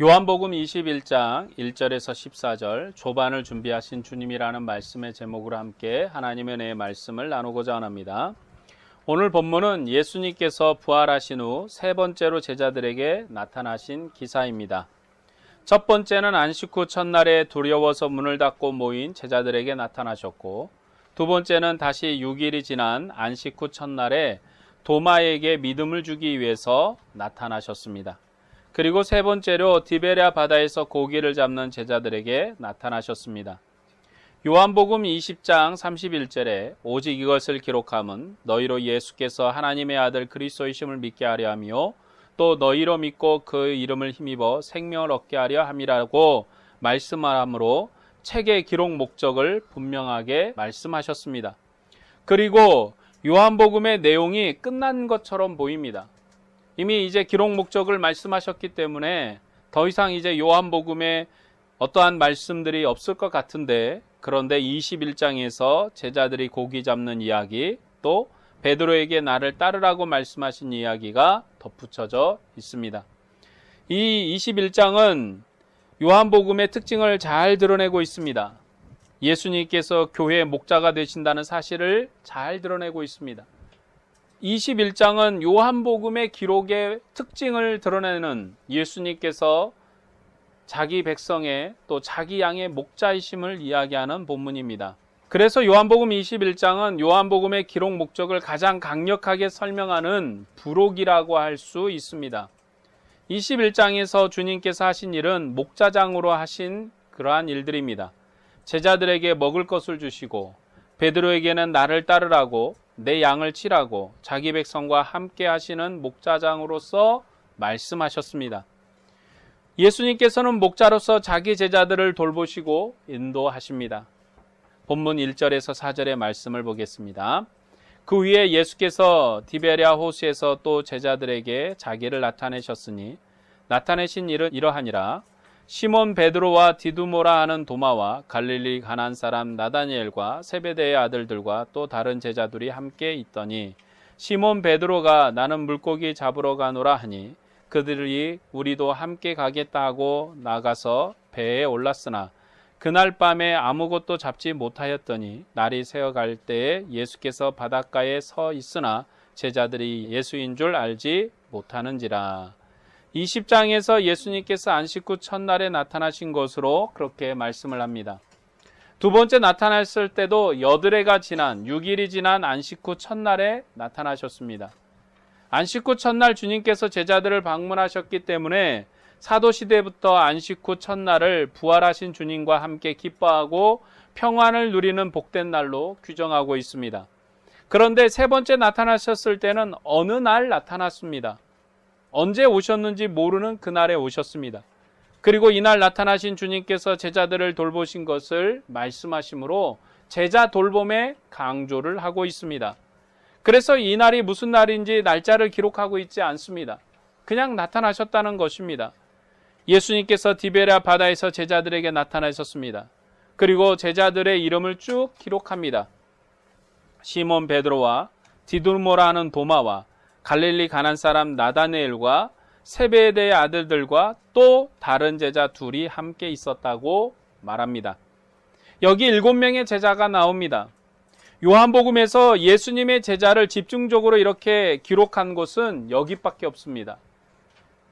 요한복음 21장 1절에서 14절 조반을 준비하신 주님이라는 말씀의 제목으로 함께 하나님의 은혜의 말씀을 나누고자 합니다. 오늘 본문은 예수님께서 부활하신 후 세 번째로 제자들에게 나타나신 기사입니다. 첫 번째는 안식 후 첫날에 두려워서 문을 닫고 모인 제자들에게 나타나셨고, 두 번째는 다시 6일이 지난 안식 후 첫날에 도마에게 믿음을 주기 위해서 나타나셨습니다. 그리고 세 번째로 디베랴 바다에서 고기를 잡는 제자들에게 나타나셨습니다. 요한복음 20장 31절에 오직 이것을 기록함은 너희로 예수께서 하나님의 아들 그리스도이심을 믿게 하려 하며 또 너희로 믿고 그 이름을 힘입어 생명을 얻게 하려 함이라고 말씀하므로 책의 기록 목적을 분명하게 말씀하셨습니다. 그리고 요한복음의 내용이 끝난 것처럼 보입니다. 이미 이제 기록 목적을 말씀하셨기 때문에 더 이상 이제 요한복음에 어떠한 말씀들이 없을 것 같은데, 그런데 21장에서 제자들이 고기 잡는 이야기, 또 베드로에게 나를 따르라고 말씀하신 이야기가 덧붙여져 있습니다. 이 21장은 요한복음의 특징을 잘 드러내고 있습니다. 예수님께서 교회의 목자가 되신다는 사실을 잘 드러내고 있습니다. 21장은 요한복음의 기록의 특징을 드러내는 예수님께서 자기 백성의 또 자기 양의 목자이심을 이야기하는 본문입니다. 그래서 요한복음 21장은 요한복음의 기록 목적을 가장 강력하게 설명하는 부록이라고 할 수 있습니다. 21장에서 주님께서 하신 일은 목자장으로 하신 그러한 일들입니다. 제자들에게 먹을 것을 주시고, 베드로에게는 나를 따르라고, 내 양을 치라고 자기 백성과 함께 하시는 목자장으로서 말씀하셨습니다. 예수님께서는 목자로서 자기 제자들을 돌보시고 인도하십니다. 본문 1절에서 4절의 말씀을 보겠습니다. 그 위에 예수께서 디베랴 호수에서 또 제자들에게 자기를 나타내셨으니 나타내신 일은 이러하니라. 시몬 베드로와 디두모라 하는 도마와 갈릴리 가나안 사람 나다니엘과 세베대의 아들들과 또 다른 제자들이 함께 있더니, 시몬 베드로가 나는 물고기 잡으러 가노라 하니 그들이 우리도 함께 가겠다 하고 나가서 배에 올랐으나 그날 밤에 아무것도 잡지 못하였더니 날이 새어갈 때에 예수께서 바닷가에 서 있으나 제자들이 예수인 줄 알지 못하는지라. 20장에서 예수님께서 안식 후 첫날에 나타나신 것으로 그렇게 말씀을 합니다. 두 번째 나타났을 때도 여드레가 지난 6일이 지난 안식 후 첫날에 나타나셨습니다. 안식 후 첫날 주님께서 제자들을 방문하셨기 때문에 사도시대부터 안식 후 첫날을 부활하신 주님과 함께 기뻐하고 평안을 누리는 복된 날로 규정하고 있습니다. 그런데 세 번째 나타나셨을 때는 어느 날 나타났습니다. 언제 오셨는지 모르는 그날에 오셨습니다. 그리고 이날 나타나신 주님께서 제자들을 돌보신 것을 말씀하시므로 제자 돌봄에 강조를 하고 있습니다. 그래서 이 날이 무슨 날인지 날짜를 기록하고 있지 않습니다. 그냥 나타나셨다는 것입니다. 예수님께서 디베랴 바다에서 제자들에게 나타나셨습니다. 그리고 제자들의 이름을 쭉 기록합니다. 시몬 베드로와 디두모라 하는 도마와 갈릴리 가나안 사람 나다니엘과 세베대의 아들들과 또 다른 제자 둘이 함께 있었다고 말합니다. 여기 7명의 제자가 나옵니다. 요한복음에서 예수님의 제자를 집중적으로 이렇게 기록한 곳은 여기밖에 없습니다.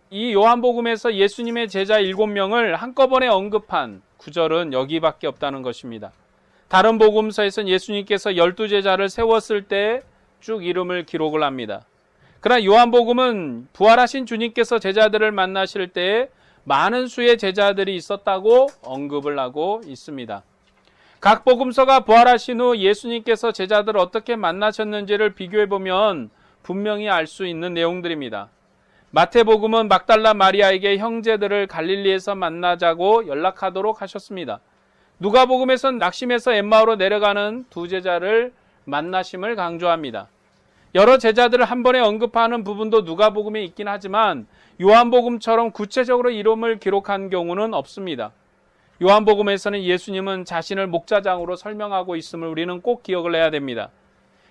이 요한복음에서 예수님의 제자 7명을 한꺼번에 언급한 구절은 여기밖에 없다는 것입니다. 다른 복음서에서는 예수님께서 12제자를 세웠을 때 쭉 이름을 기록을 합니다. 그러나 요한복음은 부활하신 주님께서 제자들을 만나실 때에 많은 수의 제자들이 있었다고 언급을 하고 있습니다. 각 복음서가 부활하신 후 예수님께서 제자들을 어떻게 만나셨는지를 비교해보면 분명히 알 수 있는 내용들입니다. 마태복음은 막달라 마리아에게 형제들을 갈릴리에서 만나자고 연락하도록 하셨습니다. 누가복음에서는 낙심해서 엠마오로 내려가는 두 제자를 만나심을 강조합니다. 여러 제자들을 한 번에 언급하는 부분도 누가복음에 있긴 하지만 요한복음처럼 구체적으로 이름을 기록한 경우는 없습니다. 요한복음에서는 예수님은 자신을 목자장으로 설명하고 있음을 우리는 꼭 기억을 해야 됩니다.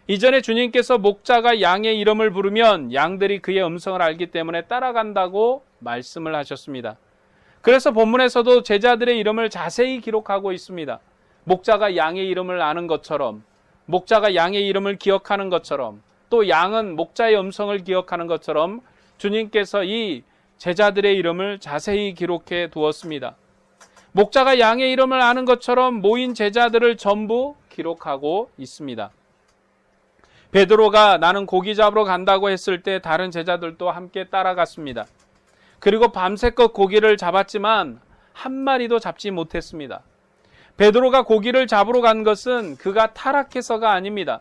이전에 주님께서 목자가 양의 이름을 부르면 양들이 그의 음성을 알기 때문에 따라간다고 말씀을 하셨습니다. 그래서 본문에서도 제자들의 이름을 자세히 기록하고 있습니다. 목자가 양의 이름을 아는 것처럼, 목자가 양의 이름을 기억하는 것처럼, 또 양은 목자의 음성을 기억하는 것처럼 주님께서 이 제자들의 이름을 자세히 기록해 두었습니다. 목자가 양의 이름을 아는 것처럼 모인 제자들을 전부 기록하고 있습니다. 베드로가 나는 고기 잡으러 간다고 했을 때 다른 제자들도 함께 따라갔습니다. 그리고 밤새껏 고기를 잡았지만 한 마리도 잡지 못했습니다. 베드로가 고기를 잡으러 간 것은 그가 타락해서가 아닙니다.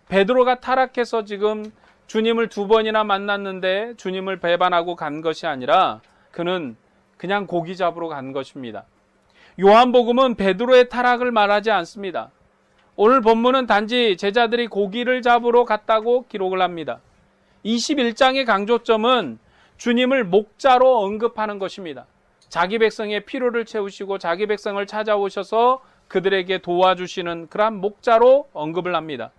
베드로가 타락해서 지금 주님을 2번이나 만났는데 주님을 배반하고 간 것이 아니라 그는 그냥 고기 잡으러 간 것입니다. 요한복음은 베드로의 타락을 말하지 않습니다. 오늘 본문은 단지 제자들이 고기를 잡으러 갔다고 기록을 합니다. 21장의 강조점은 주님을 목자로 언급하는 것입니다. 자기 백성의 필요를 채우시고 자기 백성을 찾아오셔서 그들에게 도와주시는 그러한 목자로 언급을 합니다.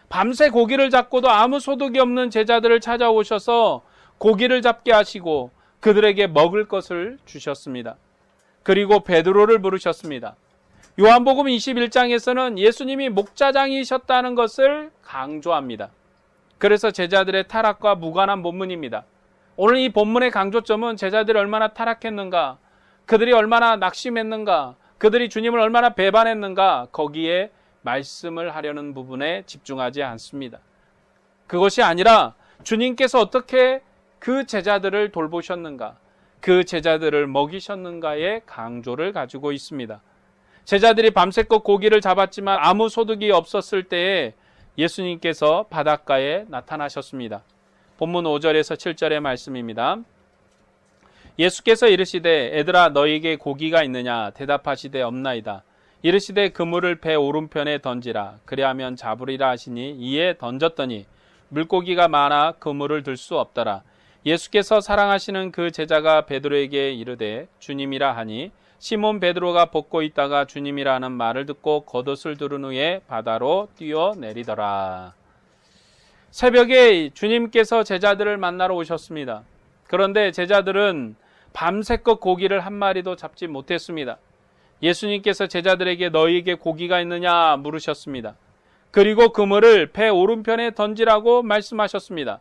밤새 고기를 잡고도 아무 소득이 없는 제자들을 찾아오셔서 고기를 잡게 하시고 그들에게 먹을 것을 주셨습니다. 그리고 베드로를 부르셨습니다. 요한복음 21장에서는 예수님이 목자장이셨다는 것을 강조합니다. 그래서 제자들의 타락과 무관한 본문입니다. 오늘 이 본문의 강조점은 제자들이 얼마나 타락했는가, 그들이 얼마나 낙심했는가, 그들이 주님을 얼마나 배반했는가, 거기에 말씀을 하려는 부분에 집중하지 않습니다. 그것이 아니라 주님께서 어떻게 그 제자들을 돌보셨는가, 그 제자들을 먹이셨는가의 강조를 가지고 있습니다. 제자들이 밤새껏 고기를 잡았지만 아무 소득이 없었을 때에 예수님께서 바닷가에 나타나셨습니다. 본문 5절에서 7절의 말씀입니다. 예수께서 이르시되 애들아 너희에게 고기가 있느냐 대답하시되 없나이다. 이르시되 그물을 배 오른편에 던지라 그리하면 잡으리라 하시니 이에 던졌더니 물고기가 많아 그물을 들 수 없더라. 예수께서 사랑하시는 그 제자가 베드로에게 이르되 주님이라 하니 시몬 베드로가 벗고 있다가 주님이라 하는 말을 듣고 겉옷을 두른 후에 바다로 뛰어내리더라. 새벽에 주님께서 제자들을 만나러 오셨습니다. 그런데 제자들은 밤새껏 고기를 한 마리도 잡지 못했습니다. 예수님께서 제자들에게 너희에게 고기가 있느냐 물으셨습니다. 그리고 그물을 배 오른편에 던지라고 말씀하셨습니다.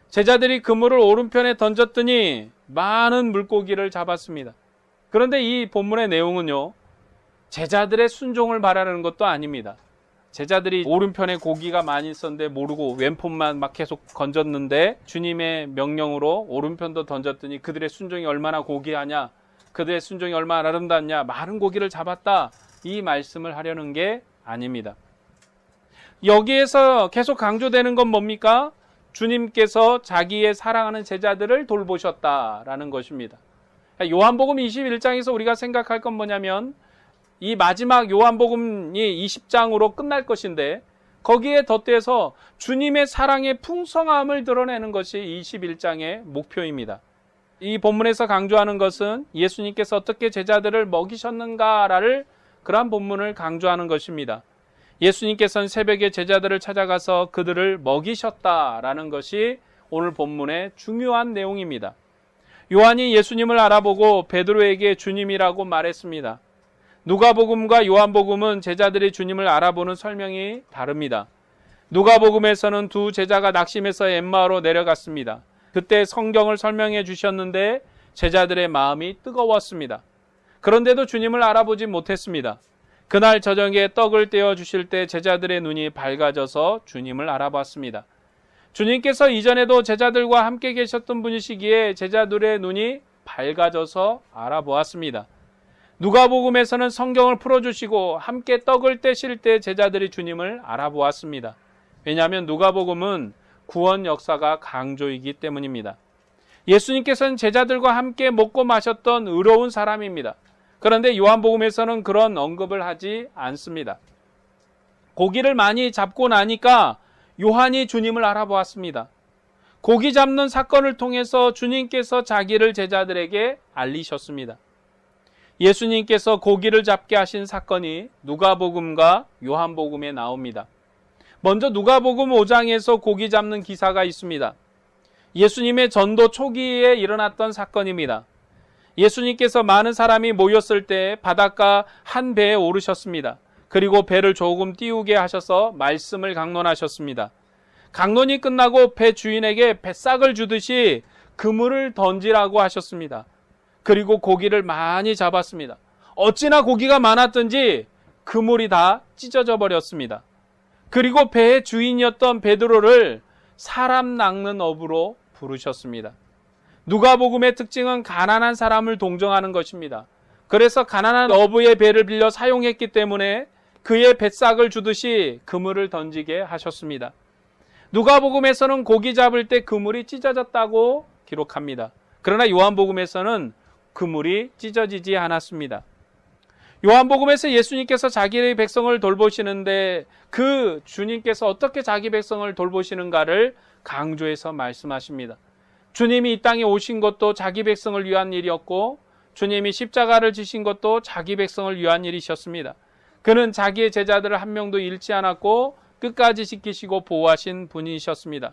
제자들이 그물을 오른편에 던졌더니 많은 물고기를 잡았습니다. 그런데 이 본문의 내용은요, 제자들의 순종을 바라는 것도 아닙니다. 제자들이 오른편에 고기가 많이 있었는데 모르고 왼편만 막 계속 건졌는데 주님의 명령으로 오른편도 던졌더니 그들의 순종이 얼마나 고귀하냐, 그들의 순종이 얼마나 아름답냐, 많은 고기를 잡았다, 이 말씀을 하려는 게 아닙니다. 여기에서 계속 강조되는 건 뭡니까? 주님께서 자기의 사랑하는 제자들을 돌보셨다라는 것입니다. 요한복음 21장에서 우리가 생각할 건 뭐냐면 이 마지막 요한복음이 20장으로 끝날 것인데 거기에 덧대서 주님의 사랑의 풍성함을 드러내는 것이 21장의 목표입니다. 이 본문에서 강조하는 것은 예수님께서 어떻게 제자들을 먹이셨는가를 그러한 본문을 강조하는 것입니다. 예수님께서는 새벽에 제자들을 찾아가서 그들을 먹이셨다라는 것이 오늘 본문의 중요한 내용입니다. 요한이 예수님을 알아보고 베드로에게 주님이라고 말했습니다. 누가복음과 요한복음은 제자들이 주님을 알아보는 설명이 다릅니다. 누가복음에서는 두 제자가 낙심해서 엠마오로 내려갔습니다. 그때 성경을 설명해 주셨는데 제자들의 마음이 뜨거웠습니다. 그런데도 주님을 알아보지 못했습니다. 그날 저녁에 떡을 떼어 주실 때 제자들의 눈이 밝아져서 주님을 알아봤습니다. 주님께서 이전에도 제자들과 함께 계셨던 분이시기에 제자들의 눈이 밝아져서 알아보았습니다. 누가복음에서는 성경을 풀어주시고 함께 떡을 떼실 때 제자들이 주님을 알아보았습니다. 왜냐하면 누가복음은 구원 역사가 강조이기 때문입니다. 예수님께서는 제자들과 함께 먹고 마셨던 의로운 사람입니다. 그런데 요한복음에서는 그런 언급을 하지 않습니다. 고기를 많이 잡고 나니까 요한이 주님을 알아보았습니다. 고기 잡는 사건을 통해서 주님께서 자기를 제자들에게 알리셨습니다. 예수님께서 고기를 잡게 하신 사건이 누가복음과 요한복음에 나옵니다. 먼저 누가복음 5장에서 고기 잡는 기사가 있습니다. 예수님의 전도 초기에 일어났던 사건입니다. 예수님께서 많은 사람이 모였을 때 바닷가 한 배에 오르셨습니다. 그리고 배를 조금 띄우게 하셔서 말씀을 강론하셨습니다. 강론이 끝나고 배 주인에게 뱃삭을 주듯이 그물을 던지라고 하셨습니다. 그리고 고기를 많이 잡았습니다. 어찌나 고기가 많았던지 그물이 다 찢어져 버렸습니다. 그리고 배의 주인이었던 베드로를 사람 낚는 어부로 부르셨습니다. 누가복음의 특징은 가난한 사람을 동정하는 것입니다. 그래서 가난한 어부의 배를 빌려 사용했기 때문에 그의 뱃삭을 주듯이 그물을 던지게 하셨습니다. 누가복음에서는 고기 잡을 때 그물이 찢어졌다고 기록합니다. 그러나 요한복음에서는 그물이 찢어지지 않았습니다. 요한복음에서 예수님께서 자기의 백성을 돌보시는데 그 주님께서 어떻게 자기 백성을 돌보시는가를 강조해서 말씀하십니다. 주님이 이 땅에 오신 것도 자기 백성을 위한 일이었고 주님이 십자가를 지신 것도 자기 백성을 위한 일이셨습니다. 그는 자기의 제자들을 한 명도 잃지 않았고 끝까지 지키시고 보호하신 분이셨습니다.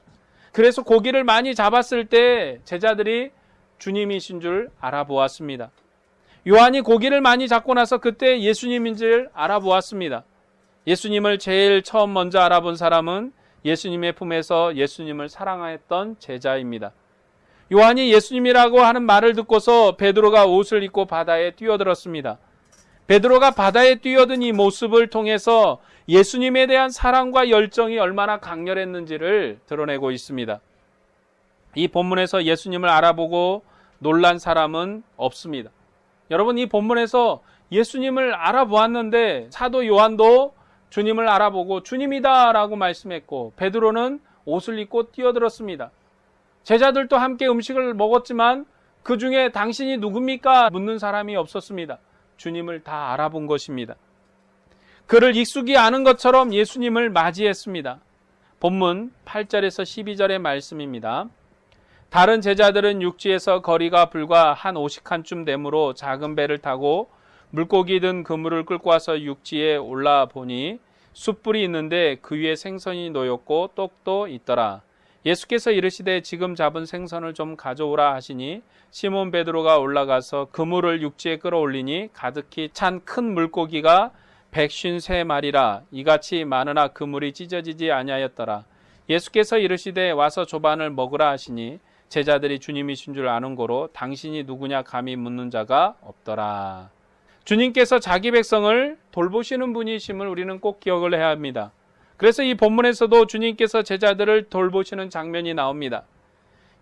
그래서 고기를 많이 잡았을 때 제자들이 주님이신 줄 알아보았습니다. 요한이 고기를 많이 잡고 나서 그때 예수님인 줄 알아보았습니다. 예수님을 제일 처음 먼저 알아본 사람은 예수님의 품에서 예수님을 사랑했던 제자입니다. 요한이 예수님이라고 하는 말을 듣고서 베드로가 옷을 입고 바다에 뛰어들었습니다. 베드로가 바다에 뛰어든 이 모습을 통해서 예수님에 대한 사랑과 열정이 얼마나 강렬했는지를 드러내고 있습니다. 이 본문에서 예수님을 알아보고 놀란 사람은 없습니다. 여러분, 이 본문에서 예수님을 알아보았는데 사도 요한도 주님을 알아보고 주님이다 라고 말씀했고 베드로는 옷을 입고 뛰어들었습니다. 제자들도 함께 음식을 먹었지만 그 중에 당신이 누굽니까? 묻는 사람이 없었습니다. 주님을 다 알아본 것입니다. 그를 익숙히 아는 것처럼 예수님을 맞이했습니다. 본문 8절에서 12절의 말씀입니다. 다른 제자들은 육지에서 거리가 불과 한 50칸쯤 되므로 작은 배를 타고 물고기 든 그물을 끌고 와서 육지에 올라보니 숯불이 있는데 그 위에 생선이 놓였고 떡도 있더라. 예수께서 이르시되 지금 잡은 생선을 좀 가져오라 하시니 시몬 베드로가 올라가서 그물을 육지에 끌어올리니 가득히 찬 큰 물고기가 153마리라. 이같이 많으나 그물이 찢어지지 아니하였더라. 예수께서 이르시되 와서 조반을 먹으라 하시니 제자들이 주님이신 줄 아는 고로 당신이 누구냐 감히 묻는 자가 없더라. 주님께서 자기 백성을 돌보시는 분이심을 우리는 꼭 기억을 해야 합니다. 그래서 이 본문에서도 주님께서 제자들을 돌보시는 장면이 나옵니다.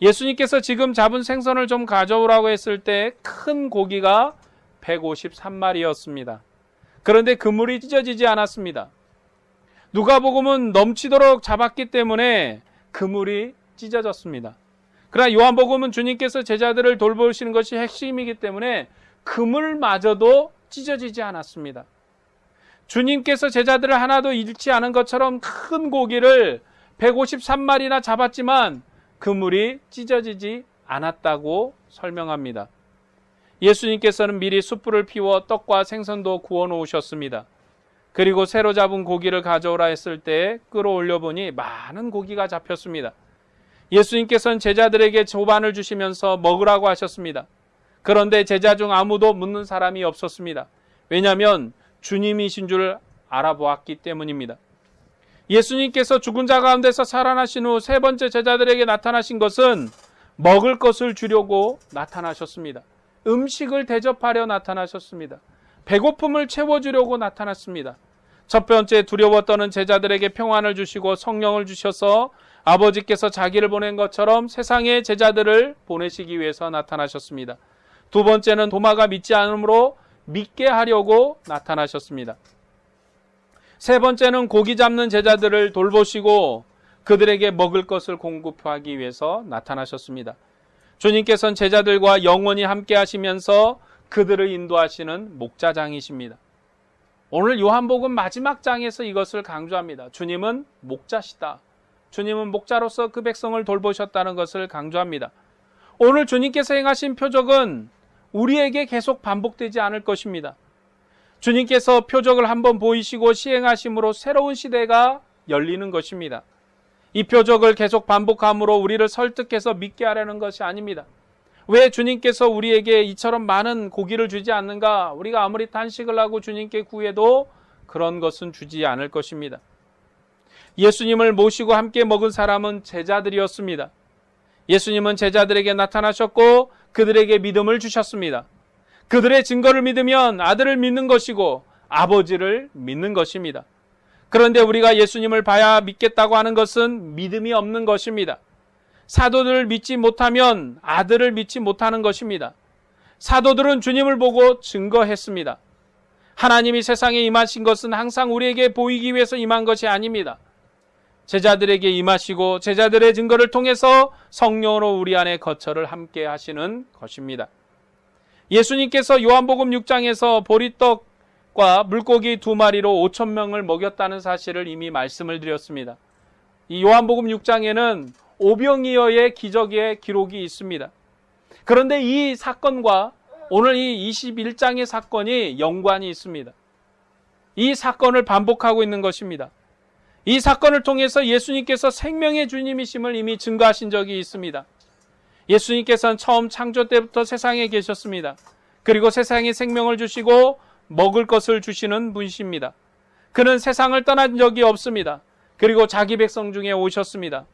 예수님께서 지금 잡은 생선을 좀 가져오라고 했을 때 큰 고기가 153마리였습니다. 그런데 그물이 찢어지지 않았습니다. 누가복음은 넘치도록 잡았기 때문에 그물이 찢어졌습니다. 그러나 요한복음은 주님께서 제자들을 돌보시는 것이 핵심이기 때문에 그물마저도 찢어지지 않았습니다. 주님께서 제자들을 하나도 잃지 않은 것처럼 큰 고기를 153마리나 잡았지만 그물이 찢어지지 않았다고 설명합니다. 예수님께서는 미리 숯불을 피워 떡과 생선도 구워 놓으셨습니다. 그리고 새로 잡은 고기를 가져오라 했을 때 끌어올려 보니 많은 고기가 잡혔습니다. 예수님께서는 제자들에게 조반을 주시면서 먹으라고 하셨습니다. 그런데 제자 중 아무도 묻는 사람이 없었습니다. 왜냐하면 주님이신 줄 알아보았기 때문입니다. 예수님께서 죽은 자 가운데서 살아나신 후 세 번째 제자들에게 나타나신 것은 먹을 것을 주려고 나타나셨습니다. 음식을 대접하려 나타나셨습니다. 배고픔을 채워주려고 나타났습니다. 첫 번째 두려워 떠는 제자들에게 평안을 주시고 성령을 주셔서 아버지께서 자기를 보낸 것처럼 세상의 제자들을 보내시기 위해서 나타나셨습니다. 두 번째는 도마가 믿지 않으므로 믿게 하려고 나타나셨습니다. 세 번째는 고기 잡는 제자들을 돌보시고 그들에게 먹을 것을 공급하기 위해서 나타나셨습니다. 주님께서는 제자들과 영원히 함께 하시면서 그들을 인도하시는 목자장이십니다. 오늘 요한복음 마지막 장에서 이것을 강조합니다. 주님은 목자시다. 주님은 목자로서 그 백성을 돌보셨다는 것을 강조합니다. 오늘 주님께서 행하신 표적은 우리에게 계속 반복되지 않을 것입니다. 주님께서 표적을 한번 보이시고 시행하심으로 새로운 시대가 열리는 것입니다. 이 표적을 계속 반복함으로 우리를 설득해서 믿게 하려는 것이 아닙니다. 왜 주님께서 우리에게 이처럼 많은 고기를 주지 않는가? 우리가 아무리 탄식을 하고 주님께 구해도 그런 것은 주지 않을 것입니다. 예수님을 모시고 함께 먹은 사람은 제자들이었습니다. 예수님은 제자들에게 나타나셨고 그들에게 믿음을 주셨습니다. 그들의 증거를 믿으면 아들을 믿는 것이고 아버지를 믿는 것입니다. 그런데 우리가 예수님을 봐야 믿겠다고 하는 것은 믿음이 없는 것입니다. 사도들을 믿지 못하면 아들을 믿지 못하는 것입니다. 사도들은 주님을 보고 증거했습니다. 하나님이 세상에 임하신 것은 항상 우리에게 보이기 위해서 임한 것이 아닙니다. 제자들에게 임하시고 제자들의 증거를 통해서 성령으로 우리 안에 거처를 함께 하시는 것입니다. 예수님께서 요한복음 6장에서 보리떡과 물고기 2마리로 5,000명을 먹였다는 사실을 이미 말씀을 드렸습니다. 이 요한복음 6장에는 오병이어의 기적의 기록이 있습니다. 그런데 이 사건과 오늘 이 21장의 사건이 연관이 있습니다. 이 사건을 반복하고 있는 것입니다. 이 사건을 통해서 예수님께서 생명의 주님이심을 이미 증거하신 적이 있습니다. 예수님께서는 처음 창조 때부터 세상에 계셨습니다. 그리고 세상에 생명을 주시고 먹을 것을 주시는 분이십니다. 그는 세상을 떠난 적이 없습니다. 그리고 자기 백성 중에 오셨습니다.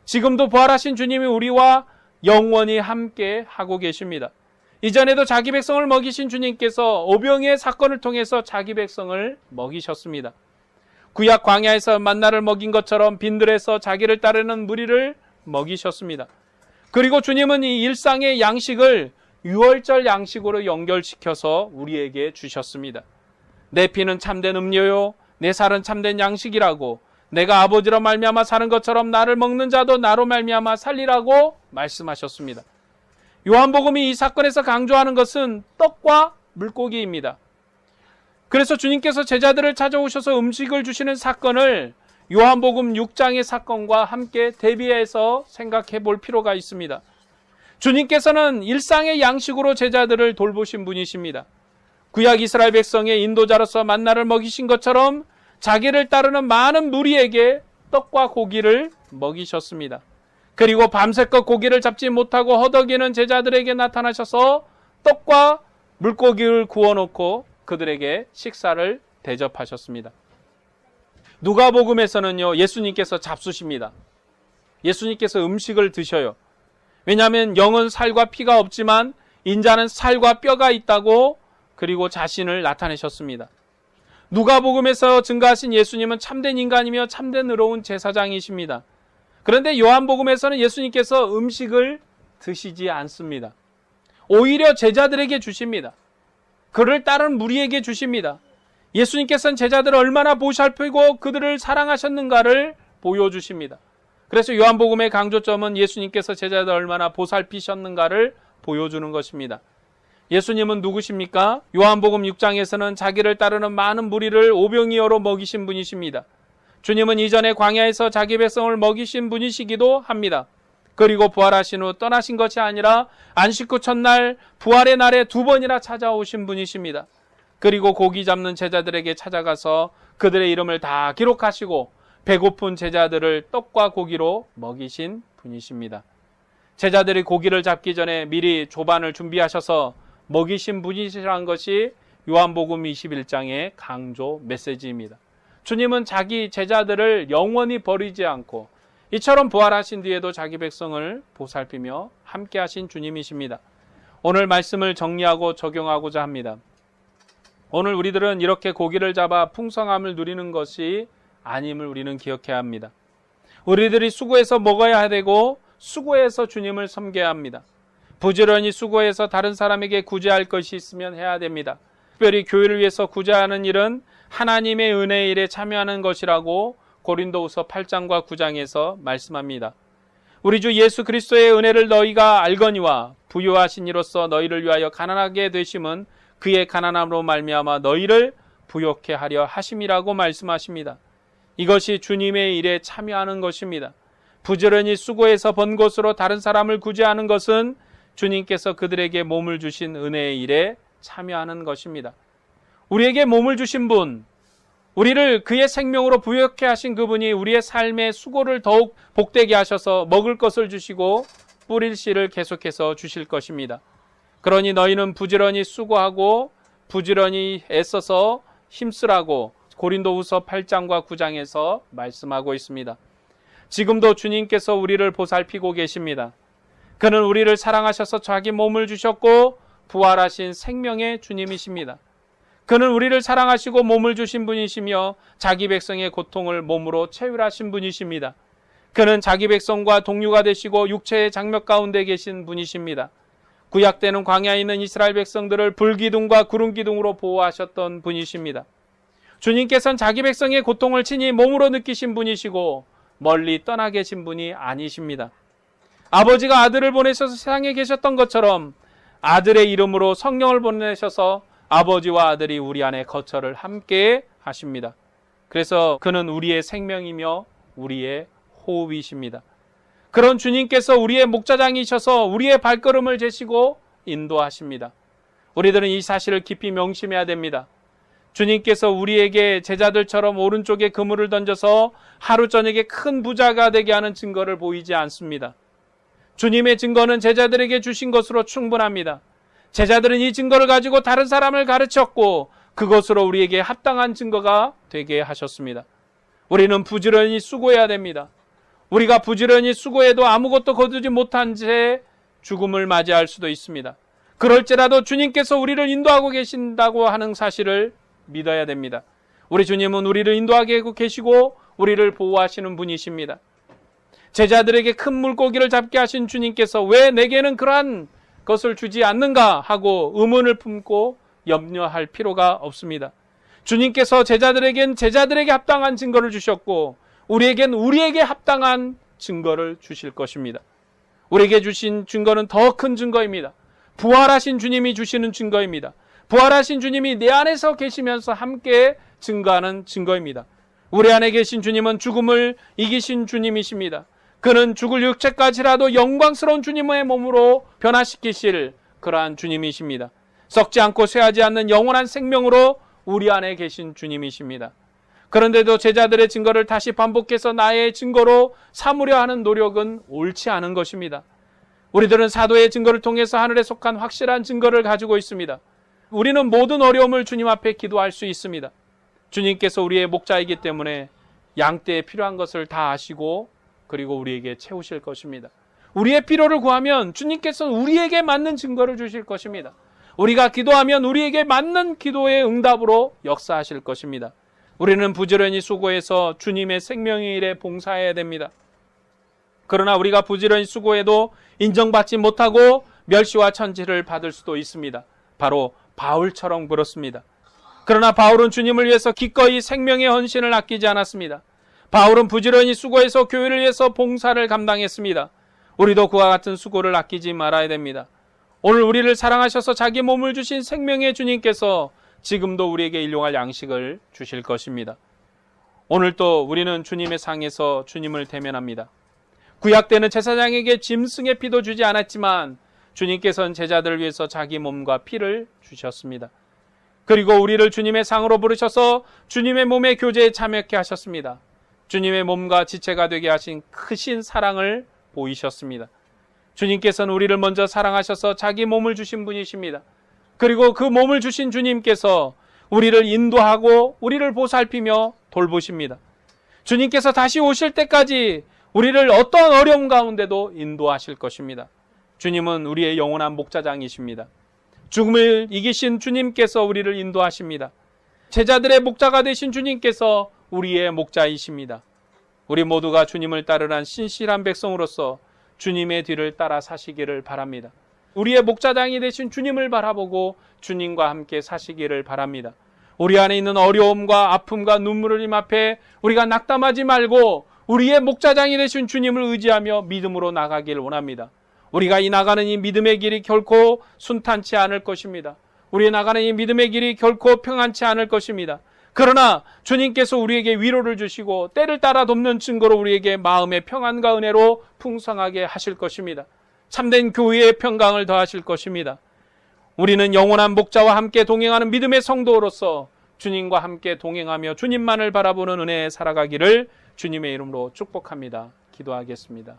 지금도 부활하신 주님이 우리와 영원히 함께 하고 계십니다. 이전에도 자기 백성을 먹이신 주님께서 오병이의 사건을 통해서 자기 백성을 먹이셨습니다. 구약 광야에서 만나를 먹인 것처럼 빈들에서 자기를 따르는 무리를 먹이셨습니다. 그리고 주님은 이 일상의 양식을 유월절 양식으로 연결시켜서 우리에게 주셨습니다. 내 피는 참된 음료요 내 살은 참된 양식이라고, 내가 아버지로 말미암아 사는 것처럼 나를 먹는 자도 나로 말미암아 살리라고 말씀하셨습니다. 요한복음이 이 사건에서 강조하는 것은 떡과 물고기입니다. 그래서 주님께서 제자들을 찾아오셔서 음식을 주시는 사건을 요한복음 6장의 사건과 함께 대비해서 생각해 볼 필요가 있습니다. 주님께서는 일상의 양식으로 제자들을 돌보신 분이십니다. 구약 이스라엘 백성의 인도자로서 만나를 먹이신 것처럼 자기를 따르는 많은 무리에게 떡과 고기를 먹이셨습니다. 그리고 밤새껏 고기를 잡지 못하고 허덕이는 제자들에게 나타나셔서 떡과 물고기를 구워놓고 그들에게 식사를 대접하셨습니다. 누가복음에서는요, 예수님께서 잡수십니다. 예수님께서 음식을 드셔요. 왜냐하면 영은 살과 피가 없지만 인자는 살과 뼈가 있다고 그리고 자신을 나타내셨습니다. 누가복음에서 증거하신 예수님은 참된 인간이며 참된 의로운 제사장이십니다. 그런데 요한복음에서는 예수님께서 음식을 드시지 않습니다. 오히려 제자들에게 주십니다. 그를 따른 무리에게 주십니다. 예수님께서는 제자들을 얼마나 보살피고 그들을 사랑하셨는가를 보여주십니다. 그래서 요한복음의 강조점은 예수님께서 제자들을 얼마나 보살피셨는가를 보여주는 것입니다. 예수님은 누구십니까? 요한복음 6장에서는 자기를 따르는 많은 무리를 오병이어로 먹이신 분이십니다. 주님은 이전에 광야에서 자기 백성을 먹이신 분이시기도 합니다. 그리고 부활하신 후 떠나신 것이 아니라 안식 후 첫날 부활의 날에 2번이나 찾아오신 분이십니다. 그리고 고기 잡는 제자들에게 찾아가서 그들의 이름을 다 기록하시고 배고픈 제자들을 떡과 고기로 먹이신 분이십니다. 제자들이 고기를 잡기 전에 미리 조반을 준비하셔서 먹이신 분이시라는 것이 요한복음 21장의 강조 메시지입니다. 주님은 자기 제자들을 영원히 버리지 않고 이처럼 부활하신 뒤에도 자기 백성을 보살피며 함께 하신 주님이십니다. 오늘 말씀을 정리하고 적용하고자 합니다. 오늘 우리들은 이렇게 고기를 잡아 풍성함을 누리는 것이 아님을 우리는 기억해야 합니다. 우리들이 수고해서 먹어야 되고 수고해서 주님을 섬겨야 합니다. 부지런히 수고해서 다른 사람에게 구제할 것이 있으면 해야 됩니다. 특별히 교회를 위해서 구제하는 일은 하나님의 은혜의 일에 참여하는 것이라고 고린도후서 8장과 9장에서 말씀합니다. 우리 주 예수 그리스도의 은혜를 너희가 알거니와 부요하신 이로써 너희를 위하여 가난하게 되심은 그의 가난함으로 말미암아 너희를 부요케 하려 하심이라고 말씀하십니다. 이것이 주님의 일에 참여하는 것입니다. 부지런히 수고해서 번 것으로 다른 사람을 구제하는 것은 주님께서 그들에게 몸을 주신 은혜의 일에 참여하는 것입니다. 우리에게 몸을 주신 분, 우리를 그의 생명으로 부요케 하신 그분이 우리의 삶의 수고를 더욱 복되게 하셔서 먹을 것을 주시고 뿌릴 씨를 계속해서 주실 것입니다. 그러니 너희는 부지런히 수고하고 부지런히 애써서 힘쓰라고 고린도후서 8장과 9장에서 말씀하고 있습니다. 지금도 주님께서 우리를 보살피고 계십니다. 그는 우리를 사랑하셔서 자기 몸을 주셨고 부활하신 생명의 주님이십니다. 그는 우리를 사랑하시고 몸을 주신 분이시며 자기 백성의 고통을 몸으로 체휼하신 분이십니다. 그는 자기 백성과 동류가 되시고 육체의 장막 가운데 계신 분이십니다. 구약 때는 광야에 있는 이스라엘 백성들을 불기둥과 구름기둥으로 보호하셨던 분이십니다. 주님께서는 자기 백성의 고통을 친히 몸으로 느끼신 분이시고 멀리 떠나 계신 분이 아니십니다. 아버지가 아들을 보내셔서 세상에 계셨던 것처럼 아들의 이름으로 성령을 보내셔서 아버지와 아들이 우리 안에 거처를 함께 하십니다. 그래서 그는 우리의 생명이며 우리의 호흡이십니다. 그런 주님께서 우리의 목자장이셔서 우리의 발걸음을 재시고 인도하십니다. 우리들은 이 사실을 깊이 명심해야 됩니다. 주님께서 우리에게 제자들처럼 오른쪽에 그물을 던져서 하루 저녁에 큰 부자가 되게 하는 증거를 보이지 않습니다. 주님의 증거는 제자들에게 주신 것으로 충분합니다. 제자들은 이 증거를 가지고 다른 사람을 가르쳤고 그것으로 우리에게 합당한 증거가 되게 하셨습니다. 우리는 부지런히 수고해야 됩니다. 우리가 부지런히 수고해도 아무것도 거두지 못한 채 죽음을 맞이할 수도 있습니다. 그럴지라도 주님께서 우리를 인도하고 계신다고 하는 사실을 믿어야 됩니다. 우리 주님은 우리를 인도하고 계시고 우리를 보호하시는 분이십니다. 제자들에게 큰 물고기를 잡게 하신 주님께서 왜 내게는 그러한 것을 주지 않는가 하고 의문을 품고 염려할 필요가 없습니다. 주님께서 제자들에겐 제자들에게 합당한 증거를 주셨고 우리에겐 우리에게 합당한 증거를 주실 것입니다. 우리에게 주신 증거는 더 큰 증거입니다. 부활하신 주님이 주시는 증거입니다. 부활하신 주님이 내 안에서 계시면서 함께 증거하는 증거입니다. 우리 안에 계신 주님은 죽음을 이기신 주님이십니다. 그는 죽을 육체까지라도 영광스러운 주님의 몸으로 변화시키실 그러한 주님이십니다. 썩지 않고 쇠하지 않는 영원한 생명으로 우리 안에 계신 주님이십니다. 그런데도 제자들의 증거를 다시 반복해서 나의 증거로 삼으려 하는 노력은 옳지 않은 것입니다. 우리들은 사도의 증거를 통해서 하늘에 속한 확실한 증거를 가지고 있습니다. 우리는 모든 어려움을 주님 앞에 기도할 수 있습니다. 주님께서 우리의 목자이기 때문에 양떼에 필요한 것을 다 아시고 그리고 우리에게 채우실 것입니다. 우리의 필요를 구하면 주님께서는 우리에게 맞는 증거를 주실 것입니다. 우리가 기도하면 우리에게 맞는 기도의 응답으로 역사하실 것입니다. 우리는 부지런히 수고해서 주님의 생명의 일에 봉사해야 됩니다. 그러나 우리가 부지런히 수고해도 인정받지 못하고 멸시와 천지를 받을 수도 있습니다. 바로 바울처럼 그렇습니다. 그러나 바울은 주님을 위해서 기꺼이 생명의 헌신을 아끼지 않았습니다. 바울은 부지런히 수고해서 교회를 위해서 봉사를 감당했습니다. 우리도 그와 같은 수고를 아끼지 말아야 됩니다. 오늘 우리를 사랑하셔서 자기 몸을 주신 생명의 주님께서 지금도 우리에게 일용할 양식을 주실 것입니다. 오늘 또 우리는 주님의 상에서 주님을 대면합니다. 구약 때는 제사장에게 짐승의 피도 주지 않았지만 주님께서는 제자들을 위해서 자기 몸과 피를 주셨습니다. 그리고 우리를 주님의 상으로 부르셔서 주님의 몸의 교제에 참여케 하셨습니다. 주님의 몸과 지체가 되게 하신 크신 사랑을 보이셨습니다. 주님께서는 우리를 먼저 사랑하셔서 자기 몸을 주신 분이십니다. 그리고 그 몸을 주신 주님께서 우리를 인도하고 우리를 보살피며 돌보십니다. 주님께서 다시 오실 때까지 우리를 어떤 어려움 가운데도 인도하실 것입니다. 주님은 우리의 영원한 목자장이십니다. 죽음을 이기신 주님께서 우리를 인도하십니다. 제자들의 목자가 되신 주님께서 우리의 목자이십니다. 우리 모두가 주님을 따르란 신실한 백성으로서 주님의 뒤를 따라 사시기를 바랍니다. 우리의 목자장이 되신 주님을 바라보고 주님과 함께 사시기를 바랍니다. 우리 안에 있는 어려움과 아픔과 눈물을 임 앞에 우리가 낙담하지 말고 우리의 목자장이 되신 주님을 의지하며 믿음으로 나가길 원합니다. 우리가 나가는 이 믿음의 길이 결코 순탄치 않을 것입니다. 우리 나가는 이 믿음의 길이 결코 평안치 않을 것입니다. 그러나 주님께서 우리에게 위로를 주시고 때를 따라 돕는 증거로 우리에게 마음의 평안과 은혜로 풍성하게 하실 것입니다. 참된 교회의 평강을 더하실 것입니다. 우리는 영원한 목자와 함께 동행하는 믿음의 성도로서 주님과 함께 동행하며 주님만을 바라보는 은혜에 살아가기를 주님의 이름으로 축복합니다. 기도하겠습니다.